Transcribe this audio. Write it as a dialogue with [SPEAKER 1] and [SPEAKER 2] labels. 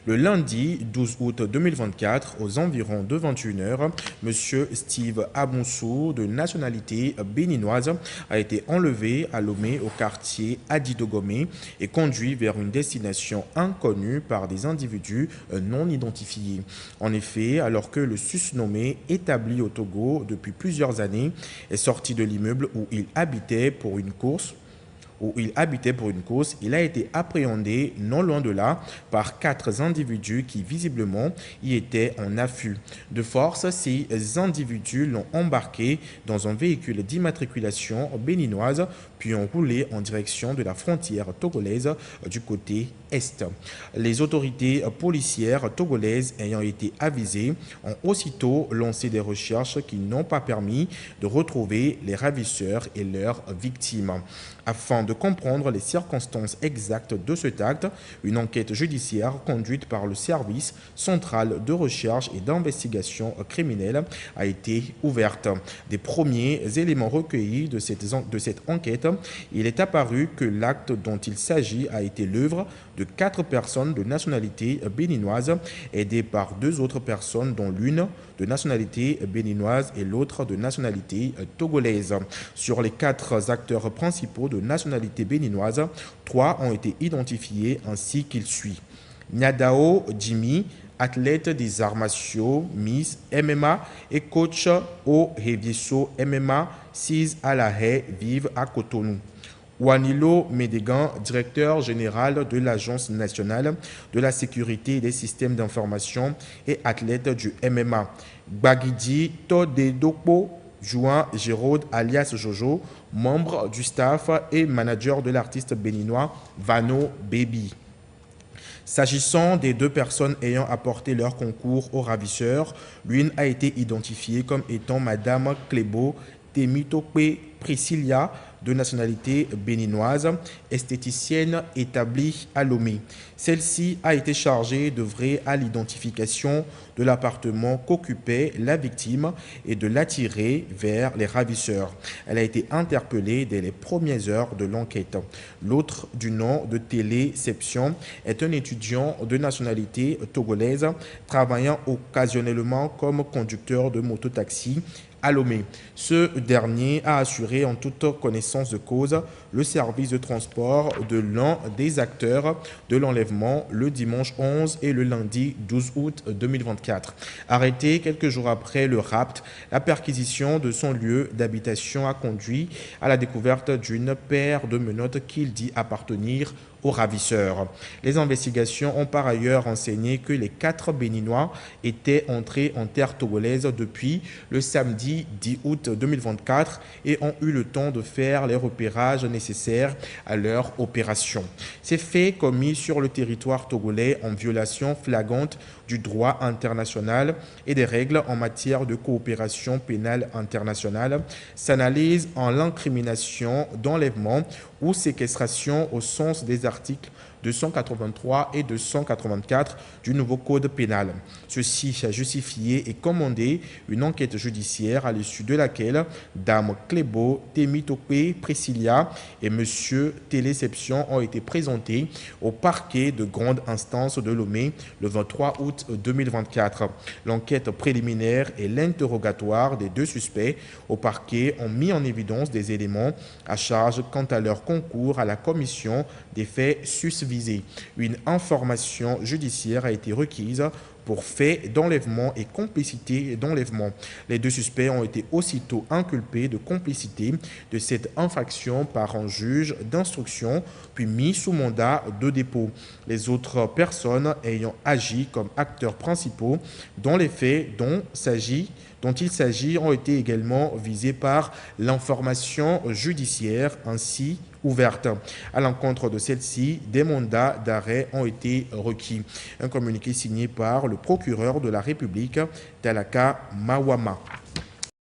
[SPEAKER 1] Le lundi 12 août 2024, aux environs de 21 heures, M. Steve Abonsou, de nationalité béninoise, a été enlevé à Lomé au quartier Adidogomé et conduit vers une destination inconnue par des individus non identifiés. En effet, alors que le susnommé, établi au Togo depuis plusieurs années, est sorti de l'immeuble où il habitait pour une course, il a été appréhendé non loin de là par 4 individus qui visiblement y étaient en affût. De force, ces individus l'ont embarqué dans un véhicule d'immatriculation béninoise puis ont roulé en direction de la frontière togolaise du côté est. Les autorités policières togolaises ayant été avisées ont aussitôt lancé des recherches qui n'ont pas permis de retrouver les ravisseurs et leurs victimes. Afin de comprendre les circonstances exactes de cet acte, une enquête judiciaire conduite par le service central de recherche et d'investigation criminelle a été ouverte. Des premiers éléments recueillis de cette enquête, il est apparu que l'acte dont il s'agit a été l'œuvre de 4 personnes de nationalité béninoise, aidées par 2 autres personnes, dont l'une de nationalité béninoise et l'autre de nationalité togolaise. Sur les 4 acteurs principaux de nationalité béninoise, 3 ont été identifiés ainsi qu'il suit. Nyadao Jimmy, athlète des arts martiaux, Miss MMA et coach au Revieso MMA, 6 à La Haye, vive à Cotonou. Wanilo Médégan, directeur général de l'Agence nationale de la sécurité et des systèmes d'information et athlète du MMA. Gbagidi Todedokpo, Juan Géraude alias Jojo, membre du staff et manager de l'artiste béninois Vano Baby. S'agissant des 2 personnes ayant apporté leur concours aux ravisseurs, l'une a été identifiée comme étant Madame Clébo Temitope Priscilla, de nationalité béninoise, esthéticienne établie à Lomé. Celle-ci a été chargée d'œuvrer à l'identification de l'appartement qu'occupait la victime et de l'attirer vers les ravisseurs. Elle a été interpellée dès les premières heures de l'enquête. L'autre, du nom de Téléception, est un étudiant de nationalité togolaise travaillant occasionnellement comme conducteur de mototaxi à Lomé. Ce dernier a assuré en toute connaissance de cause le service de transport de l'un des acteurs de l'enlèvement le dimanche 11 et le lundi 12 août 2024. Arrêté quelques jours après le rapt, la perquisition de son lieu d'habitation a conduit à la découverte d'une paire de menottes qu'il dit appartenir aux ravisseurs. Les investigations ont par ailleurs renseigné que les 4 Béninois étaient entrés en terre togolaise depuis le samedi 10 août 2024 et ont eu le temps de faire les repérages nécessaires à leur opération. Ces faits commis sur le territoire togolais en violation flagrante du droit international et des règles en matière de coopération pénale internationale s'analysent en l'incrimination d'enlèvement ou séquestration au sens des articles 283 et 284 du nouveau code pénal. Ceci a justifié et commandé une enquête judiciaire à l'issue de laquelle Dame Clébo Temitope Priscilla et Monsieur Téléception ont été présentés au parquet de grande instance de Lomé le 23 août 2024. L'enquête préliminaire et l'interrogatoire des 2 suspects au parquet ont mis en évidence des éléments à charge quant à leur concours à la commission des faits susvisés. Une information judiciaire a été requise pour faits d'enlèvement et complicité d'enlèvement. Les 2 suspects ont été aussitôt inculpés de complicité de cette infraction par un juge d'instruction, puis mis sous mandat de dépôt. Les autres personnes ayant agi comme acteurs principaux dans les faits dont il s'agit ont été également visées par l'information judiciaire ainsi ouverte. À l'encontre de celle-ci, des mandats d'arrêt ont été requis. Un communiqué signé par le procureur de la République, Talaka Mawama.